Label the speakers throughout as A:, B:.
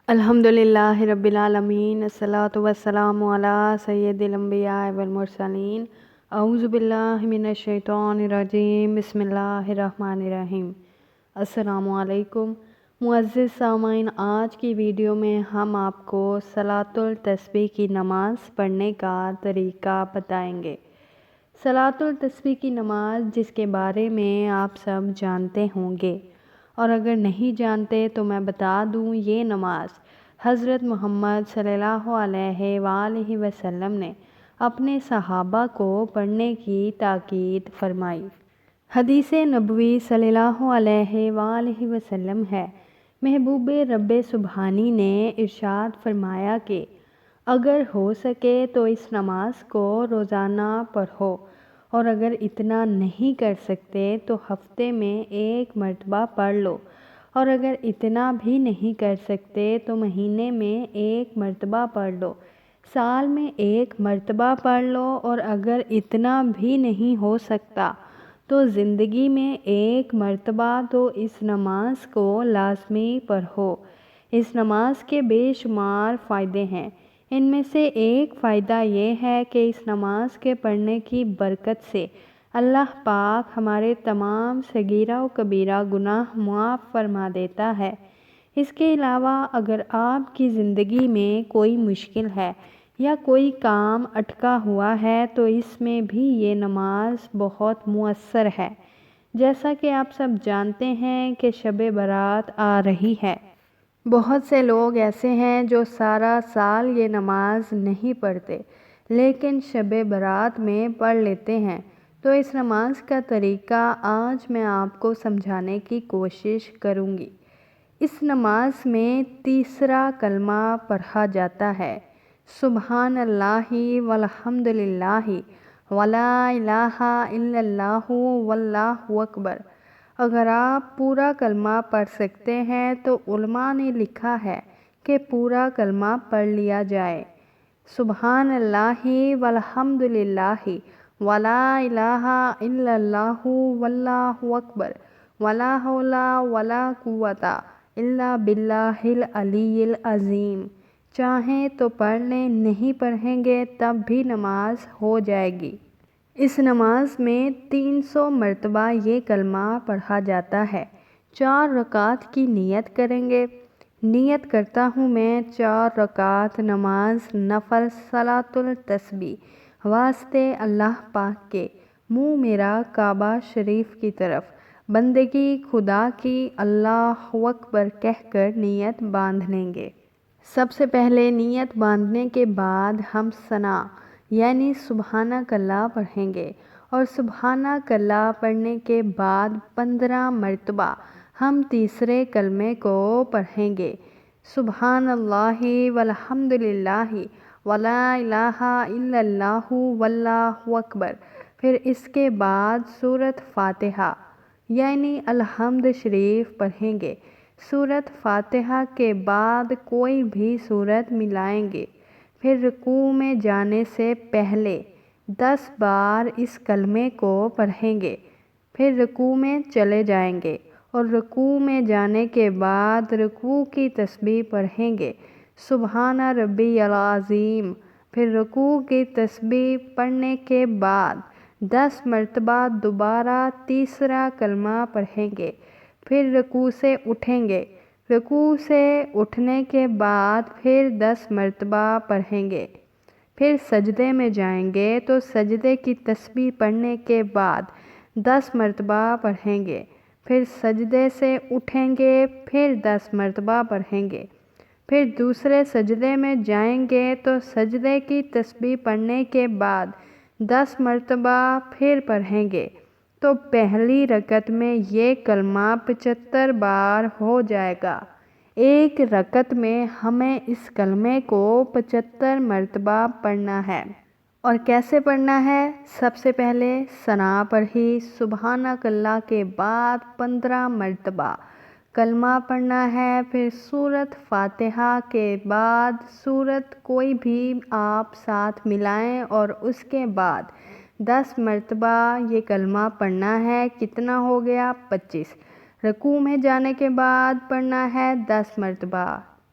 A: الحمدللہ رب العالمین الصلاۃ والسلام علی سید الانبیاء والمرسلین اعوذ باللہ من الشیطان الرجیم بسم اللہ الرحمن الرحیم۔ السلام علیکم معزز سامعین، آج کی ویڈیو میں ہم آپ کو صلاۃ التسبیح کی نماز پڑھنے کا طریقہ بتائیں گے۔ صلاۃ التسبیح کی نماز جس کے بارے میں آپ سب جانتے ہوں گے، اور اگر نہیں جانتے تو میں بتا دوں، یہ نماز حضرت محمد صلی اللہ علیہ وآلہ وسلم نے اپنے صحابہ کو پڑھنے کی تاکید فرمائی۔ حدیث نبوی صلی اللہ علیہ وآلہ وسلم ہے، محبوب رب سبحانی نے ارشاد فرمایا کہ اگر ہو سکے تو اس نماز کو روزانہ پڑھو، اور اگر اتنا نہیں کر سکتے تو ہفتے میں ایک مرتبہ پڑھ لو، اور اگر اتنا بھی نہیں کر سکتے تو مہینے میں ایک مرتبہ پڑھ لو، سال میں ایک مرتبہ پڑھ لو، اور اگر اتنا بھی نہیں ہو سکتا تو زندگی میں ایک مرتبہ تو اس نماز کو لازمی پڑھو۔ اس نماز کے بے شمار فائدے ہیں۔ ان میں سے ایک فائدہ یہ ہے کہ اس نماز کے پڑھنے کی برکت سے اللہ پاک ہمارے تمام صغیرہ و کبیرہ گناہ معاف فرما دیتا ہے۔ اس کے علاوہ اگر آپ کی زندگی میں کوئی مشکل ہے یا کوئی کام اٹکا ہوا ہے تو اس میں بھی یہ نماز بہت مؤثر ہے۔ جیسا کہ آپ سب جانتے ہیں کہ شب برات آ رہی ہے۔ بہت سے لوگ ایسے ہیں جو سارا سال یہ نماز نہیں پڑھتے، لیکن شب برات میں پڑھ لیتے ہیں۔ تو اس نماز کا طریقہ آج میں آپ کو سمجھانے کی کوشش کروں گی۔ اس نماز میں تیسرا کلمہ پڑھا جاتا ہے، سبحان اللہ والحمد للہ ولا الہ الا اللہ واللہ اکبر۔ اگر آپ پورا کلمہ پڑھ سکتے ہیں تو علماء نے لکھا ہے کہ پورا کلمہ پڑھ لیا جائے، سبحان اللہ والحمد للہ ولا الہ الا اللہ واللہ اکبر ولا حول ولا قوۃ الا باللہ العلی العظیم۔ چاہیں تو پڑھ لیں، نہیں پڑھیں گے تب بھی نماز ہو جائے گی۔ اس نماز میں 300 مرتبہ یہ کلمہ پڑھا جاتا ہے۔ 4 رکعت کی نیت کریں گے۔ نیت کرتا ہوں میں 4 رکعت نماز نفل صلاۃ التسبیح واسطے اللہ پاک کے، منہ میرا کعبہ شریف کی طرف، بندگی خدا کی، اللہ اکبر کہہ کر نیت باندھ لیں گے۔ سب سے پہلے نیت باندھنے کے بعد ہم ثنا یعنی سبحانک اللہ پڑھیں گے، اور سبحانک اللہ پڑھنے کے بعد 15 مرتبہ ہم تیسرے کلمے کو پڑھیں گے، سبحان اللہ والحمد للہ ولا الہ الا اللہ واللہ اکبر۔ پھر اس کے بعد سورۃ فاتحہ یعنی الحمد شریف پڑھیں گے۔ سورۃ فاتحہ کے بعد کوئی بھی سورت ملائیں گے۔ پھر رکوع میں جانے سے پہلے 10 بار اس کلمے کو پڑھیں گے۔ پھر رکوع میں چلے جائیں گے، اور رکوع میں جانے کے بعد رکوع کی تسبیح پڑھیں گے، سبحان ربی العظیم۔ پھر رکوع کی تسبیح پڑھنے کے بعد 10 مرتبہ دوبارہ تیسرا کلمہ پڑھیں گے۔ پھر رکوع سے اٹھیں گے۔ رکوع سے اٹھنے کے بعد پھر 10 مرتبہ پڑھیں گے۔ پھر سجدے میں جائیں گے تو سجدے کی تسبیح پڑھنے کے بعد 10 مرتبہ پڑھیں گے۔ پھر سجدے سے اٹھیں گے، پھر 10 مرتبہ پڑھیں گے۔ پھر دوسرے سجدے میں جائیں گے تو سجدے کی تسبیح پڑھنے کے بعد 10 مرتبہ پھر پڑھیں گے۔ تو پہلی رکعت میں یہ کلمہ 75 بار ہو جائے گا۔ ایک رکعت میں ہمیں اس کلمے کو 75 مرتبہ پڑھنا ہے۔ اور کیسے پڑھنا ہے؟ سب سے پہلے ثنا پڑھی، سبحانک اللہ کے بعد 15 مرتبہ کلمہ پڑھنا ہے۔ پھر سورۃ فاتحہ کے بعد سورت کوئی بھی آپ ساتھ ملائیں، اور اس کے بعد 10 مرتبہ یہ کلمہ پڑھنا ہے۔ کتنا ہو گیا؟ 25۔ رکوع میں جانے کے بعد پڑھنا ہے 10 مرتبہ۔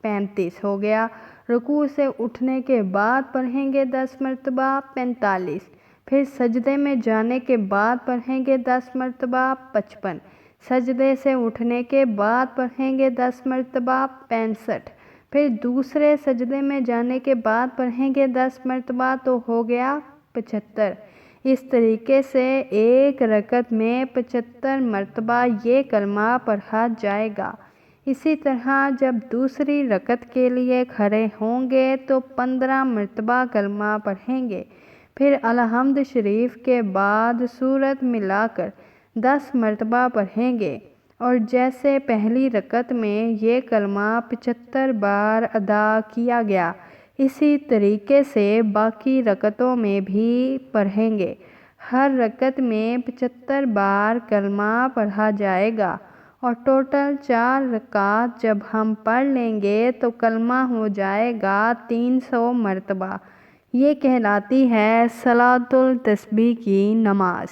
A: 35 ہو گیا۔ رکوع سے اٹھنے کے بعد پڑھیں گے 10 مرتبہ 45۔ پھر سجدے میں جانے کے بعد پڑھیں گے 10 مرتبہ 55۔ سجدے سے اٹھنے کے بعد پڑھیں گے 10 مرتبہ 65۔ پھر دوسرے سجدے میں جانے کے بعد پڑھیں گے 10 مرتبہ تو ہو گیا 75۔ اس طریقے سے ایک رکعت میں 75 مرتبہ یہ کلمہ پڑھا جائے گا۔ اسی طرح جب دوسری رکعت کے لیے کھڑے ہوں گے تو 15 مرتبہ کلمہ پڑھیں گے۔ پھر الحمد شریف کے بعد سورت ملا کر 10 مرتبہ پڑھیں گے، اور جیسے پہلی رکعت میں یہ کلمہ 75 بار ادا کیا گیا، اسی طریقے سے باقی رکعتوں میں بھی پڑھیں گے۔ ہر رکعت میں 75 بار کلمہ پڑھا جائے گا، اور ٹوٹل 4 رکعات جب ہم پڑھ لیں گے تو کلمہ ہو جائے گا 300 مرتبہ۔ یہ کہلاتی ہے صلاۃ التسبیح کی نماز۔